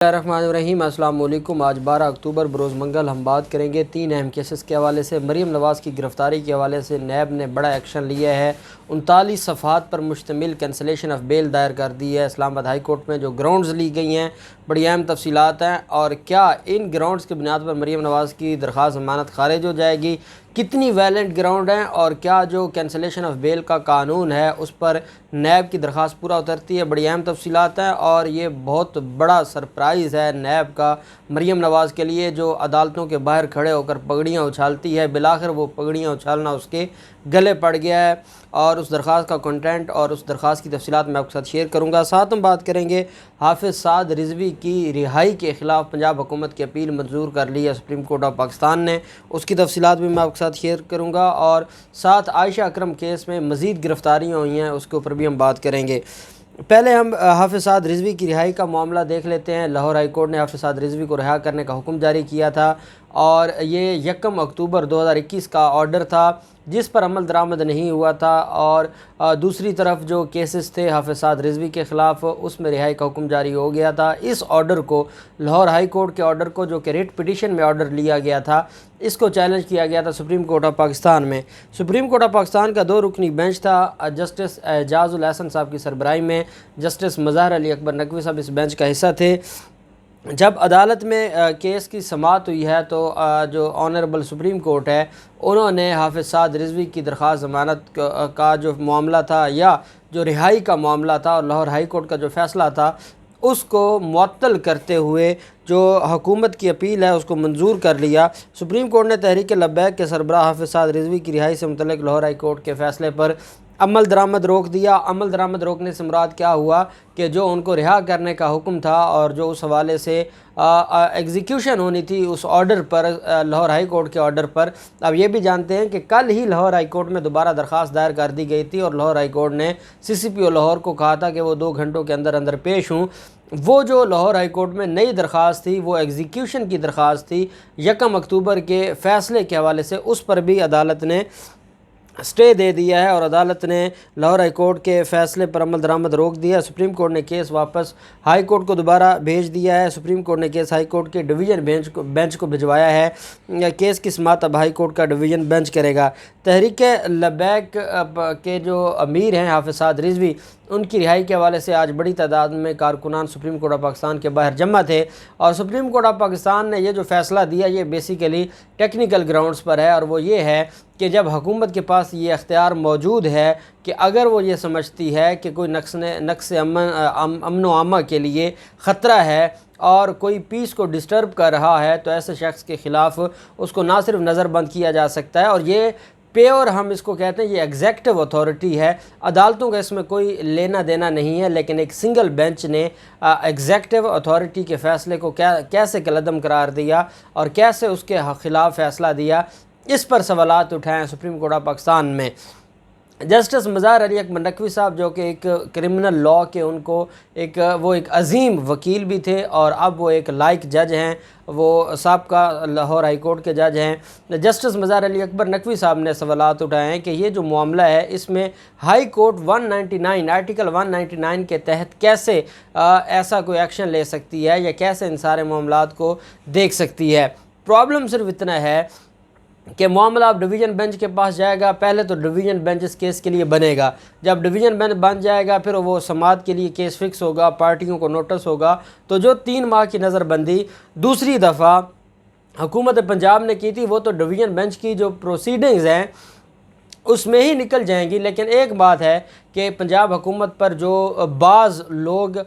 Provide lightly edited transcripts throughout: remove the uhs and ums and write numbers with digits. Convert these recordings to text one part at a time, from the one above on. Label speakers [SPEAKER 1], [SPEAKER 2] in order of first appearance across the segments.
[SPEAKER 1] الرحمن السلام علیکم۔ آج 12 اکتوبر بروز منگل ہم بات کریں گے 3 اہم کیسز کے حوالے سے۔ مریم نواز کی گرفتاری کے حوالے سے نیب نے بڑا ایکشن لیا ہے، 39 صفحات پر مشتمل کینسلیشن آف بیل دائر کر دی ہے اسلام آباد ہائی کورٹ میں۔ جو گراؤنڈز لی گئی ہیں بڑی اہم تفصیلات ہیں، اور کیا ان گراؤنڈز کی بنیاد پر مریم نواز کی درخواست ضمانت خارج ہو جائے گی، کتنی ویلنٹ گراؤنڈ ہیں، اور کیا جو کینسلیشن آف بیل کا قانون ہے اس پر نیب کی درخواست پورا اترتی ہے، بڑی اہم تفصیلات ہیں۔ اور یہ بہت بڑا سرپرائز ہے نیب کا مریم نواز کے لیے، جو عدالتوں کے باہر کھڑے ہو کر پگڑیاں اچھالتی ہے، بالآخر وہ پگڑیاں اچھالنا اس کے گلے پڑ گیا ہے، اور اس درخواست کا کنٹینٹ اور اس درخواست کی تفصیلات میں آپ کے ساتھ شیئر کروں گا۔ ساتھ ہم بات کریں گے حافظ سعد رضوی کی رہائی کے خلاف پنجاب حکومت کی اپیل منظور کر لی ہے سپریم کورٹ آف پاکستان نے، اس کی تفصیلات بھی میں آپ کے ساتھ شیئر کروں گا۔ اور ساتھ عائشہ اکرم کیس میں مزید گرفتاریاں ہوئی ہیں، اس کے اوپر بھی ہم بات کریں گے۔ پہلے ہم حافظ سعد رضوی کی رہائی کا معاملہ دیکھ لیتے ہیں۔ لاہور ہائی کورٹ نے حافظ سعد رضوی کو رہا کرنے کا حکم جاری کیا تھا، اور یہ 1 اکتوبر 2021 کا آرڈر تھا جس پر عمل درآمد نہیں ہوا تھا، اور دوسری طرف جو کیسز تھے حافظ سعد رضوی کے خلاف اس میں رہائی کا حکم جاری ہو گیا تھا۔ اس آرڈر کو، لاہور ہائی کورٹ کے آرڈر کو، جو کہ ریٹ پٹیشن میں آرڈر لیا گیا تھا، اس کو چیلنج کیا گیا تھا سپریم کورٹ آف پاکستان میں۔ سپریم کورٹ آف پاکستان کا 2 رکنی بینچ تھا، جسٹس اعجاز الحسن صاحب کی سربراہی میں جسٹس مظہر علی اکبر نقوی صاحب اس بینچ کا حصہ تھے۔ جب عدالت میں کیس کی سماعت ہوئی ہے تو جو آنریبل سپریم کورٹ ہے، انہوں نے حافظ سعد رضوی کی درخواست ضمانت کا جو معاملہ تھا، یا جو رہائی کا معاملہ تھا، اور لاہور ہائی کورٹ کا جو فیصلہ تھا، اس کو معطل کرتے ہوئے جو حکومت کی اپیل ہے اس کو منظور کر لیا۔ سپریم کورٹ نے تحریک لبیک کے سربراہ حافظ سعد رضوی کی رہائی سے متعلق لاہور ہائی کورٹ کے فیصلے پر عمل درآمد روک دیا۔ عمل درآمد روکنے سے مراد کیا ہوا کہ جو ان کو رہا کرنے کا حکم تھا، اور جو اس حوالے سے ایگزیکیوشن ہونی تھی اس آرڈر پر، لاہور ہائی کورٹ کے آرڈر پر، اب یہ بھی جانتے ہیں کہ کل ہی لاہور ہائی کورٹ میں دوبارہ درخواست دائر کر دی گئی تھی، اور لاہور ہائی کورٹ نے CCPO لاہور کو کہا تھا کہ وہ 2 گھنٹوں کے اندر اندر پیش ہوں۔ وہ جو لاہور ہائی کورٹ میں نئی درخواست تھی وہ ایگزیکیوشن کی درخواست تھی 1 اکتوبر کے فیصلے کے حوالے سے، اس پر بھی عدالت نے اسٹے دے دیا ہے، اور عدالت نے لاہور ہائی کورٹ کے فیصلے پر عمل درآمد روک دیا۔ سپریم کورٹ نے کیس واپس ہائی کورٹ کو دوبارہ بھیج دیا ہے۔ سپریم کورٹ نے کیس ہائی کورٹ کے ڈویژن بینچ کو بھجوایا ہے۔ کیس کی سماعت اب ہائی کورٹ کا ڈویژن بینچ کرے گا۔ تحریک لبیک کے جو امیر ہیں حافظ سعد رضوی، ان کی رہائی کے حوالے سے آج بڑی تعداد میں کارکنان سپریم کورٹ آف پاکستان کے باہر جمع تھے، اور سپریم کورٹ آف پاکستان نے یہ جو فیصلہ دیا یہ بیسیکلی ٹیکنیکل گراؤنڈز پر ہے، اور وہ یہ ہے کہ جب حکومت کے پاس یہ اختیار موجود ہے کہ اگر وہ یہ سمجھتی ہے کہ کوئی نقص امن و امان کے لیے خطرہ ہے اور کوئی پیس کو ڈسٹرب کر رہا ہے، تو ایسے شخص کے خلاف اس کو نہ صرف نظر بند کیا جا سکتا ہے، اور یہ پیور ہم اس کو کہتے ہیں، یہ ایگزیکٹو اتھارٹی ہے، عدالتوں کا اس میں کوئی لینا دینا نہیں ہے، لیکن ایک سنگل بینچ نے ایگزیکٹو اتھارٹی کے فیصلے کو کیسے کالعدم قرار دیا اور کیسے اس کے خلاف فیصلہ دیا، اس پر سوالات اٹھائے ہیں سپریم کورٹ آف پاکستان میں۔ جسٹس مظہر علی اکبر نقوی صاحب، جو کہ ایک کرمنل لاء کے وہ ایک عظیم وکیل بھی تھے، اور اب وہ ایک لائق جج ہیں، وہ سابقہ لاہور ہائی کورٹ کے جج ہیں۔ جسٹس مظہر علی اکبر نقوی صاحب نے سوالات اٹھائے ہیں کہ یہ جو معاملہ ہے اس میں ہائی کورٹ 199 آرٹیکل 199 کے تحت کیسے ایسا کوئی ایکشن لے سکتی ہے، یا کیسے ان سارے معاملات کو دیکھ سکتی ہے۔ پرابلم صرف اتنا ہے کہ معاملہ اب ڈویژن بینچ کے پاس جائے گا۔ پہلے تو ڈویژن بینچ اس کیس کے لیے بنے گا، جب ڈویژن بینچ بن جائے گا پھر وہ سماعت کے لیے کیس فکس ہوگا، پارٹیوں کو نوٹس ہوگا، تو جو 3 ماہ کی نظر بندی دوسری دفعہ حکومت پنجاب نے کی تھی، وہ تو ڈویژن بینچ کی جو پروسیڈنگز ہیں اس میں ہی نکل جائیں گی۔ لیکن ایک بات ہے کہ پنجاب حکومت پر جو بعض لوگ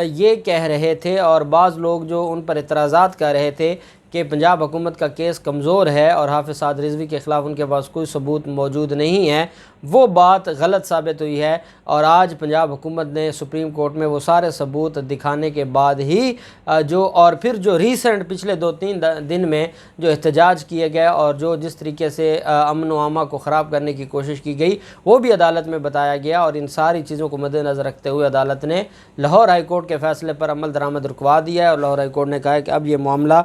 [SPEAKER 1] یہ کہہ رہے تھے، اور بعض لوگ جو ان پر اعتراضات کر رہے تھے کہ پنجاب حکومت کا کیس کمزور ہے اور حافظ سعد رضوی کے خلاف ان کے پاس کوئی ثبوت موجود نہیں ہے، وہ بات غلط ثابت ہوئی ہے، اور آج پنجاب حکومت نے سپریم کورٹ میں وہ سارے ثبوت دکھانے کے بعد ہی اور پھر جو ریسنٹ پچھلے 2-3 دن میں جو احتجاج کیے گئے اور جس طریقے سے امن و امان کو خراب کرنے کی کوشش کی گئی، وہ بھی عدالت میں بتایا گیا، اور ان ساری چیزوں کو مد نظر رکھتے ہوئے عدالت نے لاہور ہائی کورٹ کے فیصلے پر عمل درآمد رکوا دیا ہے، اور لاہور ہائی کورٹ نے کہا ہے کہ اب یہ معاملہ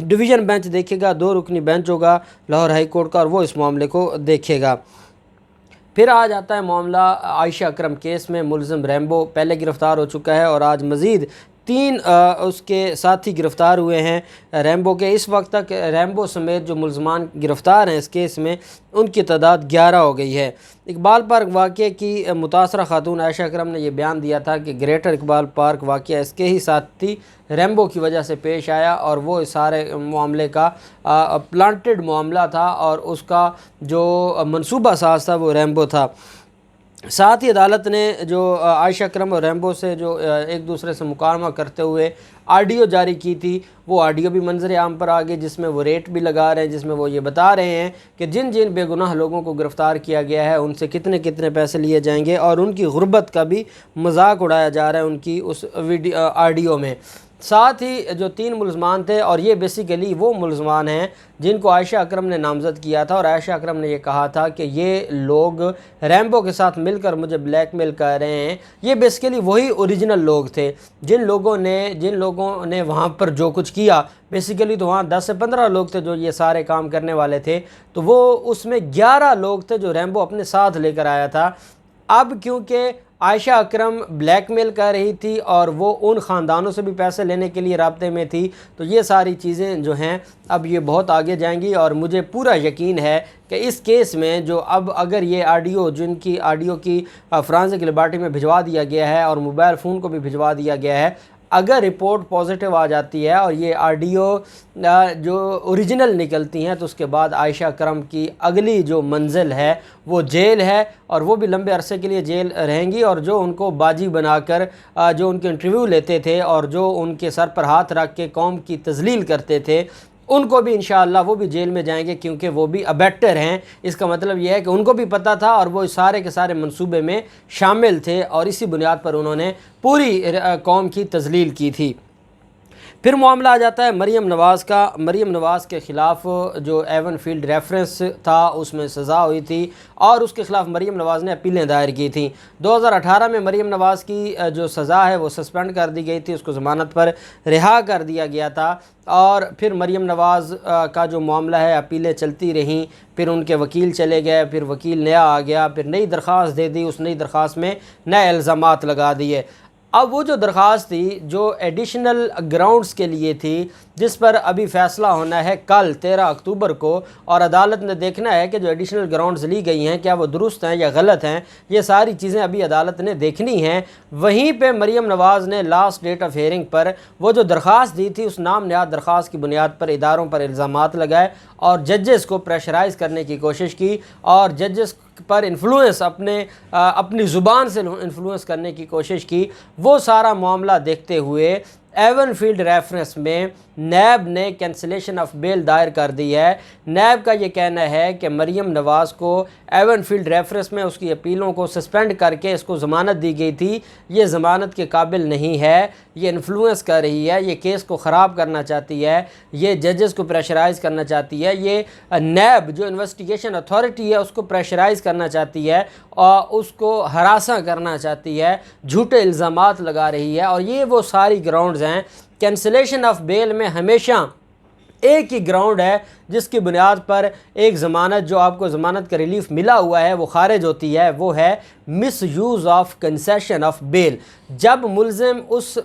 [SPEAKER 1] ڈویژن بینچ دیکھے گا، 2 رکنی بینچ ہوگا لاہور ہائی کورٹ کا، اور وہ اس معاملے کو دیکھے گا۔ پھر آ جاتا ہے معاملہ عائشہ اکرم کیس میں۔ ملزم ریمبو پہلے گرفتار ہو چکا ہے، اور آج مزید 3 اس کے ساتھی گرفتار ہوئے ہیں ریمبو کے۔ اس وقت تک ریمبو سمیت جو ملزمان گرفتار ہیں اس کیس میں ان کی تعداد 11 ہو گئی ہے۔ اقبال پارک واقعے کی متاثرہ خاتون عائشہ اکرم نے یہ بیان دیا تھا کہ گریٹر اقبال پارک واقعہ اس کے ہی ساتھی ریمبو کی وجہ سے پیش آیا اور وہ اس سارے معاملے کا پلانٹڈ معاملہ تھا اور اس کا جو منصوبہ ساز تھا وہ ریمبو تھا۔ ساتھ ہی عدالت نے جو عائشہ اکرم اور ریمبو سے جو ایک دوسرے سے مکالمہ کرتے ہوئے آڈیو جاری کی تھی، وہ آڈیو بھی منظر عام پر آ گئی، جس میں وہ ریٹ بھی لگا رہے ہیں، جس میں وہ یہ بتا رہے ہیں کہ جن جن بے گناہ لوگوں کو گرفتار کیا گیا ہے ان سے کتنے کتنے پیسے لیے جائیں گے، اور ان کی غربت کا بھی مذاق اڑایا جا رہا ہے ان کی اس آڈیو میں۔ ساتھ ہی جو 3 ملزمان تھے، اور یہ بیسیکلی وہ ملزمان ہیں جن کو عائشہ اکرم نے نامزد کیا تھا، اور عائشہ اکرم نے یہ کہا تھا کہ یہ لوگ ریمبو کے ساتھ مل کر مجھے بلیک میل کر رہے ہیں۔ یہ بیسیکلی وہی اوریجنل لوگ تھے جن لوگوں نے وہاں پر جو کچھ کیا، بیسیکلی تو وہاں 10 سے 15 لوگ تھے جو یہ سارے کام کرنے والے تھے، تو وہ اس میں 11 لوگ تھے جو ریمبو اپنے ساتھ لے کر آیا تھا۔ اب کیونکہ عائشہ اکرم بلیک میل کر رہی تھی اور وہ ان خاندانوں سے بھی پیسے لینے کے لیے رابطے میں تھی، تو یہ ساری چیزیں جو ہیں اب یہ بہت آگے جائیں گی، اور مجھے پورا یقین ہے کہ اس کیس میں جو اب اگر یہ آڈیو جن کی آڈیو کی فرانزک لیبارٹری میں بھجوا دیا گیا ہے اور موبائل فون کو بھی بھجوا دیا گیا ہے، اگر رپورٹ پازیٹیو آ جاتی ہے اور یہ آڈیو جو اوریجنل نکلتی ہیں، تو اس کے بعد عائشہ اکرم کی اگلی جو منزل ہے وہ جیل ہے، اور وہ بھی لمبے عرصے کے لیے جیل رہیں گی، اور جو ان کو باجی بنا کر جو ان کے انٹرویو لیتے تھے اور جو ان کے سر پر ہاتھ رکھ کے قوم کی تذلیل کرتے تھے، ان کو بھی انشاءاللہ وہ بھی جیل میں جائیں گے، کیونکہ وہ بھی ابیکٹر ہیں۔ اس کا مطلب یہ ہے کہ ان کو بھی پتہ تھا اور وہ سارے کے سارے منصوبے میں شامل تھے، اور اسی بنیاد پر انہوں نے پوری قوم کی تذلیل کی تھی۔ پھر معاملہ آ جاتا ہے مریم نواز کا۔ مریم نواز کے خلاف جو ایون فیلڈ ریفرنس تھا اس میں سزا ہوئی تھی، اور اس کے خلاف مریم نواز نے اپیلیں دائر کی تھیں۔ 2018 میں مریم نواز کی جو سزا ہے وہ سسپینڈ کر دی گئی تھی، اس کو ضمانت پر رہا کر دیا گیا تھا، اور پھر مریم نواز کا جو معاملہ ہے اپیلیں چلتی رہیں، پھر ان کے وکیل چلے گئے، پھر وکیل نیا آ گیا، پھر نئی درخواست دے دی، اس نئی درخواست میں نئے الزامات لگا دیے۔ اب وہ جو درخواست تھی جو ایڈیشنل گراؤنڈز کے لیے تھی، جس پر ابھی فیصلہ ہونا ہے کل 13 اکتوبر کو، اور عدالت نے دیکھنا ہے کہ جو ایڈیشنل گراؤنڈز لی گئی ہیں کیا وہ درست ہیں یا غلط ہیں، یہ ساری چیزیں ابھی عدالت نے دیکھنی ہیں۔ وہیں پہ مریم نواز نے لاسٹ ڈیٹ آف ہیئرنگ پر وہ جو درخواست دی تھی، اس نام نہاد درخواست کی بنیاد پر اداروں پر الزامات لگائے اور ججز کو پریشرائز کرنے کی کوشش کی، اور ججز پر انفلوئنس اپنی زبان سے انفلوئنس کرنے کی کوشش کی۔ وہ سارا معاملہ دیکھتے ہوئے ایون فیلڈ ریفرنس میں نیب نے کینسلیشن آف بیل دائر کر دی ہے۔ نیب کا یہ کہنا ہے کہ مریم نواز کو ایون فیلڈ ریفرنس میں اس کی اپیلوں کو سسپینڈ کر کے اس کو ضمانت دی گئی تھی، یہ ضمانت کے قابل نہیں ہے، یہ انفلوئنس کر رہی ہے، یہ کیس کو خراب کرنا چاہتی ہے، یہ ججز کو پریشرائز کرنا چاہتی ہے، یہ نیب جو انویسٹیگیشن اتھارٹی ہے اس کو پریشرائز کرنا چاہتی ہے اور اس کو ہراساں کرنا چاہتی ہے، جھوٹے الزامات لگا رہی ہے، اور یہ وہ ساری گراؤنڈز ہیں۔ کینسلیشن آف بیل میں ہمیشہ ایک ہی گراؤنڈ ہے جس کی بنیاد پر ایک ضمانت جو آپ کو ضمانت کا ریلیف ملا ہوا ہے وہ خارج ہوتی ہے، وہ ہے مس یوز آف کنسیشن آف بیل۔ جب ملزم اس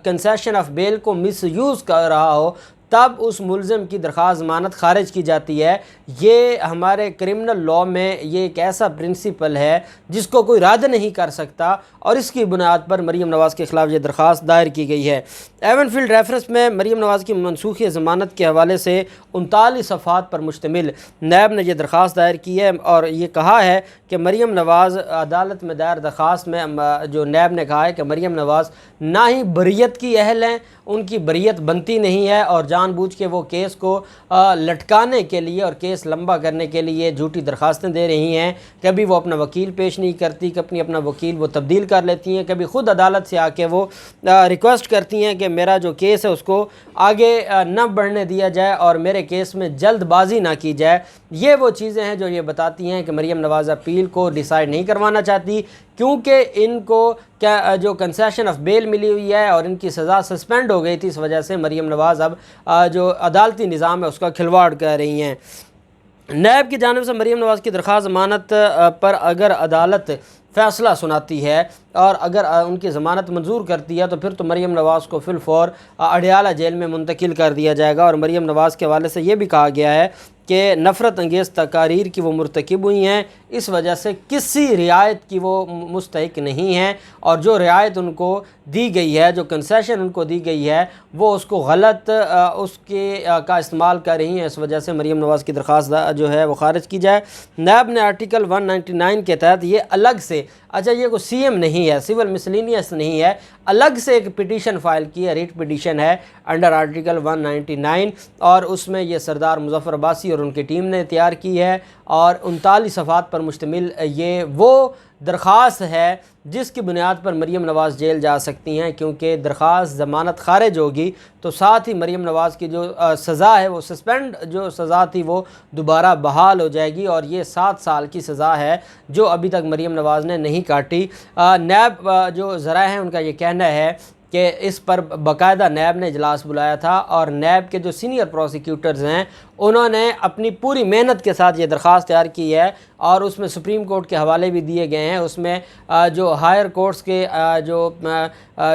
[SPEAKER 1] کنسیشن آف بیل کو مس یوز کر رہا ہو تب اس ملزم کی درخواست ضمانت خارج کی جاتی ہے۔ یہ ہمارے کرمنل لاء میں یہ ایک ایسا پرنسپل ہے جس کو کوئی رد نہیں کر سکتا، اور اس کی بنیاد پر مریم نواز کے خلاف یہ درخواست دائر کی گئی ہے۔ ایون فیلڈ ریفرنس میں مریم نواز کی منسوخی ضمانت کے حوالے سے 39 صفحات پر مشتمل نیب نے یہ درخواست دائر کی ہے، اور یہ کہا ہے کہ مریم نواز عدالت میں دائر درخواست میں جو نیب نے کہا ہے کہ مریم نواز نہ ہی بریت کی اہل ہیں، ان کی بریت بنتی نہیں ہے، اور جان بوجھ کے وہ کیس کو لٹکانے کے لیے اور کیس لمبا کرنے کے لیے جھوٹی درخواستیں دے رہی ہیں۔ کبھی وہ اپنا وکیل پیش نہیں کرتی، کبھی اپنا وکیل وہ تبدیل کر لیتی ہیں، کبھی خود عدالت سے آ کے وہ ریکویسٹ کرتی ہیں کہ میرا جو کیس ہے اس کو آگے نہ بڑھنے دیا جائے اور میرے کیس میں جلد بازی نہ کی جائے۔ یہ وہ چیزیں ہیں جو یہ بتاتی ہیں کہ مریم نواز اپیل کو ڈیسائیڈ نہیں کروانا چاہتی، کیونکہ ان کو جو کنسیشن آف بیل ملی ہوئی ہے اور ان کی سزا سسپینڈ ہو گئی تھی، اس وجہ سے مریم نواز اب جو عدالتی نظام ہے اس کا کھلواڑ کر رہی ہیں۔ نیب کی جانب سے مریم نواز کی درخواست ضمانت پر اگر عدالت فیصلہ سناتی ہے اور اگر ان کی ضمانت منظور کرتی ہے تو پھر تو مریم نواز کو فی الفور اڈیالہ جیل میں منتقل کر دیا جائے گا۔ اور مریم نواز کے حوالے سے یہ بھی کہا گیا ہے کہ نفرت انگیز تقاریر کی وہ مرتکب ہوئی ہیں، اس وجہ سے کسی رعایت کی وہ مستحق نہیں ہیں، اور جو رعایت ان کو دی گئی ہے، جو کنسیشن ان کو دی گئی ہے، وہ اس کو غلط اس کے کا استعمال کر رہی ہیں۔ اس وجہ سے مریم نواز کی درخواست جو ہے وہ خارج کی جائے۔ نیب نے آرٹیکل 199 کے تحت یہ الگ سے، اچھا یہ کوئی سی ایم نہیں ہے، سول مسلینیس نہیں ہے، الگ سے ایک پٹیشن فائل کی ہے، ریٹ پٹیشن ہے انڈر آرٹیکل 199، اور اس میں یہ سردار مظفر عباسی اور ان کی ٹیم نے تیار کی ہے، اور 39 صفحات پر مشتمل یہ وہ درخواست ہے جس کی بنیاد پر مریم نواز جیل جا سکتی ہیں، کیونکہ درخواست ضمانت خارج ہوگی تو ساتھ ہی مریم نواز کی جو سزا ہے وہ سسپینڈ جو سزا تھی وہ دوبارہ بحال ہو جائے گی، اور یہ 7 سال کی سزا ہے جو ابھی تک مریم نواز نے نہیں کاٹی۔ نیب جو ذرائع ہیں ان کا یہ کہنا ہے کہ اس پر باقاعدہ نیب نے اجلاس بلایا تھا، اور نیب کے جو سینئر پروسیکیوٹرز ہیں انہوں نے اپنی پوری محنت کے ساتھ یہ درخواست تیار کی ہے، اور اس میں سپریم کورٹ کے حوالے بھی دیے گئے ہیں، اس میں جو ہائر کورٹس کے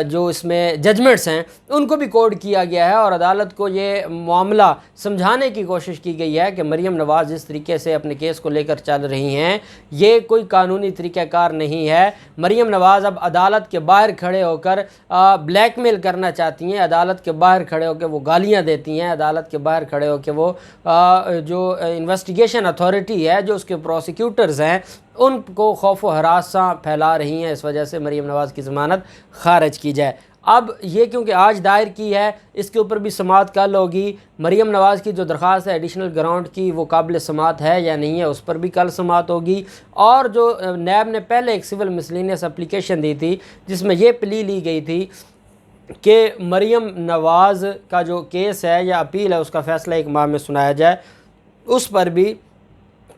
[SPEAKER 1] جو اس میں ججمنٹس ہیں ان کو بھی کوڈ کیا گیا ہے، اور عدالت کو یہ معاملہ سمجھانے کی کوشش کی گئی ہے کہ مریم نواز جس طریقے سے اپنے کیس کو لے کر چل رہی ہیں یہ کوئی قانونی طریقہ کار نہیں ہے۔ مریم نواز اب عدالت کے باہر کھڑے ہو کر بلیک میل کرنا چاہتی ہیں، عدالت کے باہر کھڑے ہو کے وہ گالیاں دیتی ہیں، عدالت کے باہر کھڑے ہو کے وہ جو انویسٹیگیشن اتھارٹی ہے، جو اس کے پروسیکیوٹرز ہیں، ان کو خوف و ہراساں پھیلا رہی ہیں۔ اس وجہ سے مریم نواز کی ضمانت خارج کی جائے۔ اب یہ کیونکہ آج دائر کی ہے، اس کے اوپر بھی سماعت کل ہوگی۔ مریم نواز کی جو درخواست ہے ایڈیشنل گراؤنڈ کی وہ قابل سماعت ہے یا نہیں ہے، اس پر بھی کل سماعت ہوگی۔ اور جو نیب نے پہلے ایک سول مسلینیس اپلیکیشن دی تھی جس میں یہ پلی لی گئی تھی کہ مریم نواز کا جو کیس ہے یا اپیل ہے اس کا فیصلہ 1 ماہ میں سنایا جائے، اس پر بھی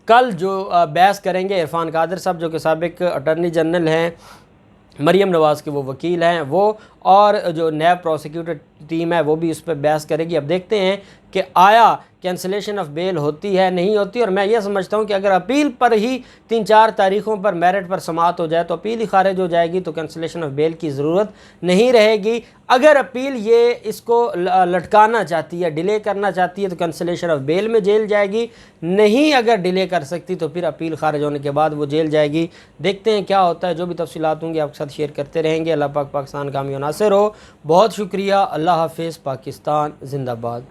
[SPEAKER 1] کل جو بحث کریں گے عرفان قادر صاحب جو کہ سابق اٹارنی جنرل ہیں، مریم نواز کے وہ وکیل ہیں، وہ اور جو نیب پروسیکیوٹر ٹیم ہے وہ بھی اس پہ بحث کرے گی۔ اب دیکھتے ہیں کہ آیا کینسلیشن آف بیل ہوتی ہے نہیں ہوتی، اور میں یہ سمجھتا ہوں کہ اگر اپیل پر ہی 3-4 تاریخوں پر میرٹ پر سماعت ہو جائے تو اپیل ہی خارج ہو جائے گی، تو کینسلیشن آف بیل کی ضرورت نہیں رہے گی۔ اگر اپیل یہ اس کو لٹکانا چاہتی ہے، ڈیلے کرنا چاہتی ہے، تو کینسلیشن آف بیل میں جیل جائے گی، نہیں اگر ڈیلے کر سکتی تو پھر اپیل خارج ہونے کے بعد وہ جیل جائے گی۔ دیکھتے ہیں کیا ہوتا ہے، جو بھی تفصیلات ہوں گی آپ کے ساتھ شیئر کرتے رہیں گے۔ اللہ پاک پاکستان کامیاب ناصر ہو۔ بہت شکریہ، اللہ حافظ، پاکستان زندہ باد۔